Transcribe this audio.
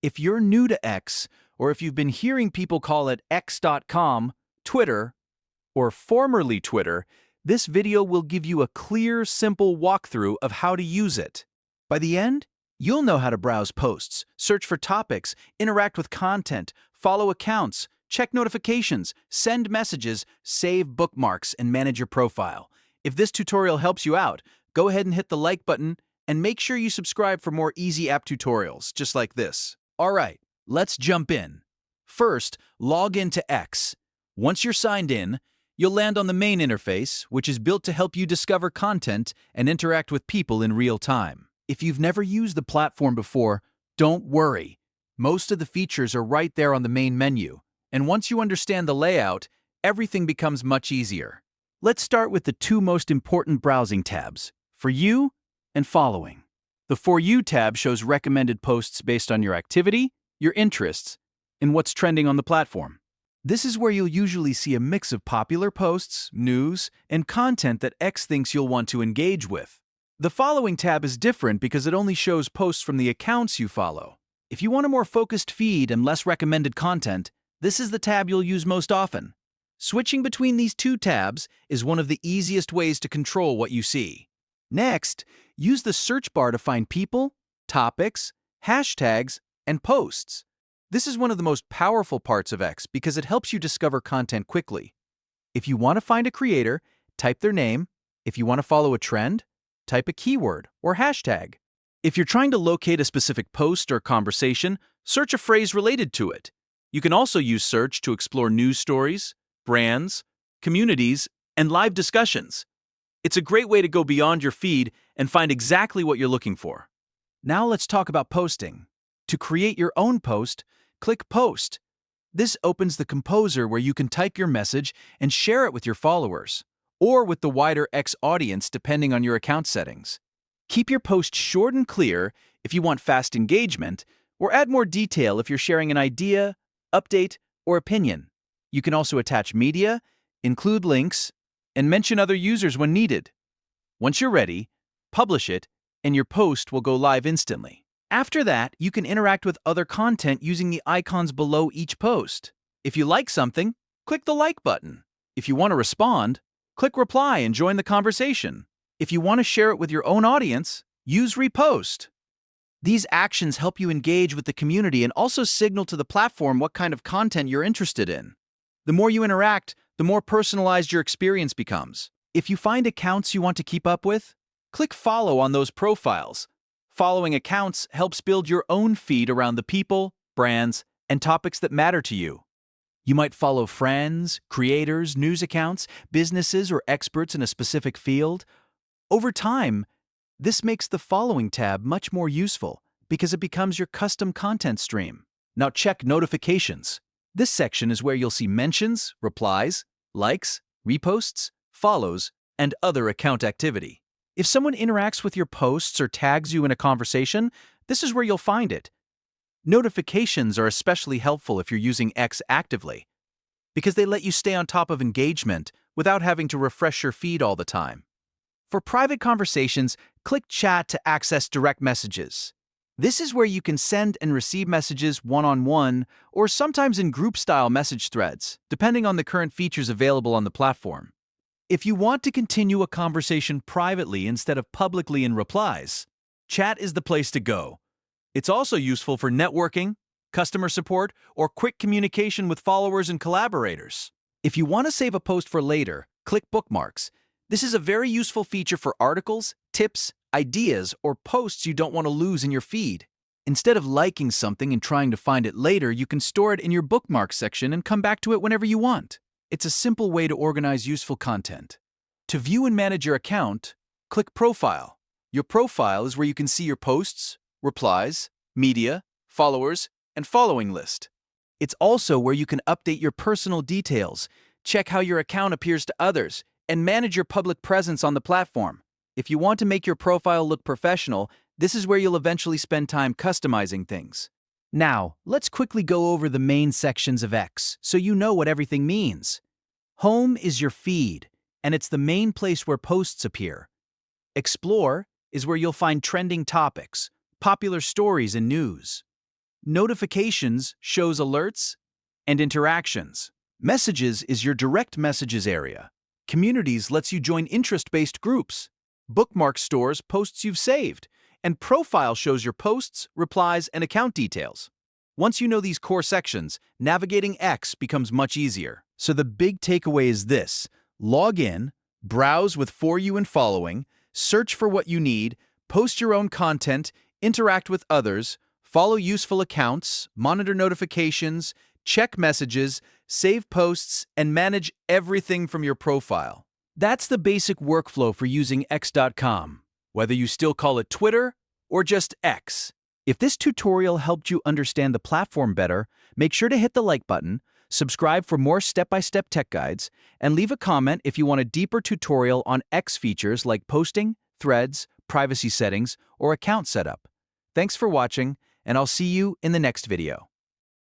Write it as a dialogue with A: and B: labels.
A: If you're new to X, or if you've been hearing people call it X.com, Twitter, or formerly Twitter, this video will give you a clear, simple walkthrough of how to use it. By the end, you'll know how to browse posts, search for topics, interact with content, follow accounts, check notifications, send messages, save bookmarks, and manage your profile. If this tutorial helps you out, go ahead and hit the like button and make sure you subscribe for more easy app tutorials just like this. Alright, let's jump in. First, log into X. Once you're signed in, you'll land on the main interface, which is built to help you discover content and interact with people in real time. If you've never used the platform before, don't worry. Most of the features are right there on the main menu, and once you understand the layout, everything becomes much easier. Let's start with the two most important browsing tabs, For You and Following. The For You tab shows recommended posts based on your activity, your interests, and what's trending on the platform. This is where you'll usually see a mix of popular posts, news, and content that X thinks you'll want to engage with. The Following tab is different because it only shows posts from the accounts you follow. If you want a more focused feed and less recommended content, this is the tab you'll use most often. Switching between these two tabs is one of the easiest ways to control what you see. Next, use the search bar to find people, topics, hashtags, and posts. This is one of the most powerful parts of X because it helps you discover content quickly. If you want to find a creator, type their name. If you want to follow a trend, type a keyword or hashtag. If you're trying to locate a specific post or conversation, search a phrase related to it. You can also use search to explore news stories, brands, communities, and live discussions. It's a great way to go beyond your feed and find exactly what you're looking for. Now let's talk about posting. To create your own post, click Post. This opens the Composer where you can type your message and share it with your followers, or with the wider X audience depending on your account settings. Keep your post short and clear if you want fast engagement, or add more detail if you're sharing an idea, update, or opinion. You can also attach media, include links, and mention other users when needed. Once you're ready, publish it, and your post will go live instantly. After that, you can interact with other content using the icons below each post. If you like something, click the like button. If you want to respond, click reply and join the conversation. If you want to share it with your own audience, use Repost. These actions help you engage with the community and also signal to the platform what kind of content you're interested in. The more you interact, the more personalized your experience becomes. If you find accounts you want to keep up with, click follow on those profiles. Following accounts helps build your own feed around the people, brands, and topics that matter to you. You might follow friends, creators, news accounts, businesses, or experts in a specific field. Over time, this makes the Following tab much more useful because it becomes your custom content stream. Now check Notifications. This section is where you'll see mentions, replies, likes, reposts, follows, and other account activity. If someone interacts with your posts or tags you in a conversation, this is where you'll find it. Notifications are especially helpful if you're using X actively, because they let you stay on top of engagement without having to refresh your feed all the time. For private conversations, click Chat to access direct messages. This is where you can send and receive messages one-on-one or sometimes in group-style message threads, depending on the current features available on the platform. If you want to continue a conversation privately instead of publicly in replies, Chat is the place to go. It's also useful for networking, customer support, or quick communication with followers and collaborators. If you want to save a post for later, click Bookmarks. This is a very useful feature for articles, tips, ideas, or posts you don't want to lose in your feed. Instead of liking something and trying to find it later, you can store it in your Bookmarks section and come back to it whenever you want. It's a simple way to organize useful content. To view and manage your account, click Profile. Your profile is where you can see your posts, replies, media, followers, and following list. It's also where you can update your personal details, check how your account appears to others, and manage your public presence on the platform. If you want to make your profile look professional, this is where you'll eventually spend time customizing things. Now, let's quickly go over the main sections of X so you know what everything means. Home is your feed, and it's the main place where posts appear. Explore is where you'll find trending topics, popular stories, and news. Notifications shows alerts and interactions. Messages is your direct messages area. Communities lets you join interest-based groups. Bookmark stores posts you've saved. And Profile shows your posts, replies, and account details. Once you know these core sections, navigating X becomes much easier. So the big takeaway is this: log in, browse with For You and Following, search for what you need, post your own content, interact with others, follow useful accounts, monitor notifications, check messages, save posts, and manage everything from your profile. That's the basic workflow for using X.com, whether you still call it Twitter or just X. If this tutorial helped you understand the platform better, make sure to hit the like button, subscribe for more step-by-step tech guides, and leave a comment if you want a deeper tutorial on X features like posting, threads, privacy settings, or account setup. Thanks for watching, and I'll see you in the next video.